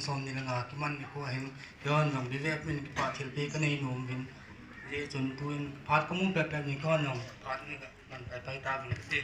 som ni nga kiman ni ko hin yon nong bivep min pa thil pe ka nei nom bin je chun tuin phat ko mu pe pe ni ko nong phat ni ka man pai ta bin te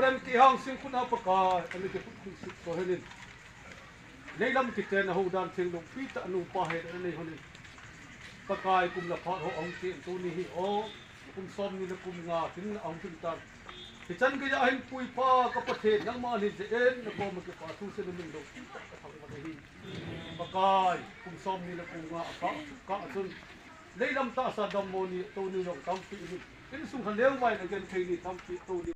Rem ti hang sing kuna paka ani ke ko helin leilam ki ten ho dan thing lu pita anu pa he ani honin pakai kum la pha ho ong ti tu ni hi o kum som ni la kum nga tin ong tin ta ti chan ke ja hin pui pa ka pathe nang ma ni je en na ko ma ke pa tu se min lo thang ma hi pakai kum som ni la kum nga ka chun leilam ta sa dam mo ni tu ni lo tam ti ni in sung han leu mai na gen thei ni tam ti tu ni